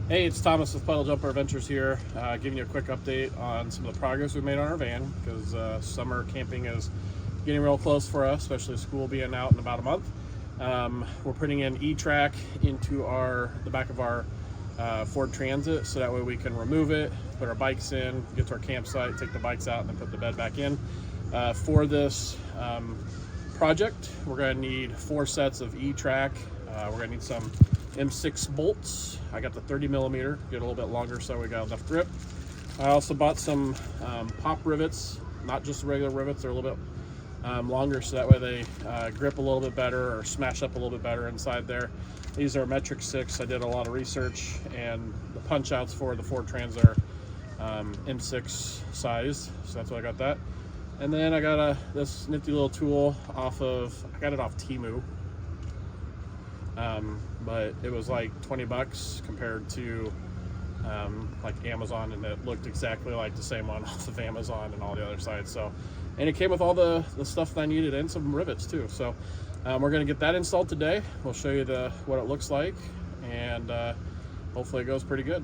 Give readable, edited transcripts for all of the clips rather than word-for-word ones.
Hey, it's Thomas with Puddle Jumper Adventures here, giving you a quick update on some of the progress we've made on our van, because summer camping is getting real close for us, especially school being out in about a month. We're putting in E-Track into the back of our Ford Transit, so that way we can remove it, put our bikes in, get to our campsite, take the bikes out, and then put the bed back in. For this project, we're going to need 4 sets of E-Track. We're going to need some M6 bolts. I got the 30 millimeter, get a little bit longer so we got enough grip. I also bought some pop rivets, not just regular rivets, they're a little bit longer, so that way they grip a little bit better or smash up a little bit better inside there. These are metric 6. I did a lot of research, and the punch outs for the Ford Transit are M6 size, so that's why I got that. And then I got this nifty little tool I got it off Temu. But it was like 20 bucks compared to like Amazon, and it looked exactly like the same one off of Amazon and all the other sites. So, and it came with all the stuff that I needed and some rivets too. So we're going to get that installed today. We'll show you what it looks like, and hopefully it goes pretty good.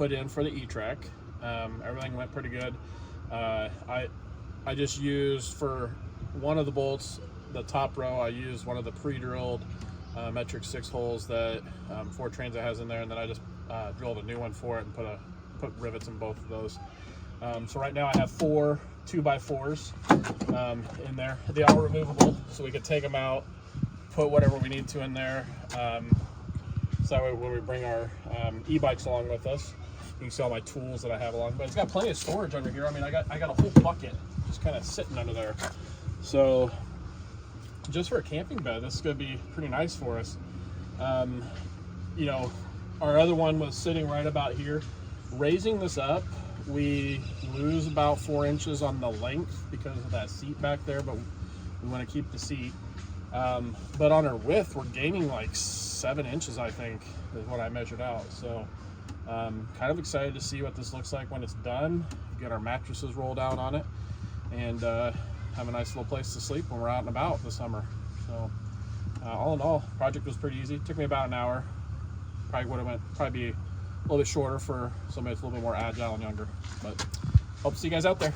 put in for the E-Track. Everything went pretty good. I just used for one of the bolts, the top row, I used one of the pre-drilled metric 6 holes that Ford Transit has in there, and then I just drilled a new one for it and put rivets in both of those. So right now I have 4 2x4s in there. They are removable, so we could take them out, put whatever we need to in there. So that way when we bring our e-bikes along with us, you can see all my tools that I have along. But it's got plenty of storage under here. I mean, I got a whole bucket just kind of sitting under there. So just for a camping bed, this is going to be pretty nice for us. You know, our other one was sitting right about here. Raising this up, we lose about 4 inches on the length because of that seat back there, but we want to keep the seat. But on our width, we're gaining like 7 inches, I think, is what I measured out. So kind of excited to see what this looks like when it's done. Get our mattresses rolled out on it, and have a nice little place to sleep when we're out and about this summer. So all in all, project was pretty easy. It took me about an hour. Probably be a little bit shorter for somebody that's a little bit more agile and younger. But hope to see you guys out there.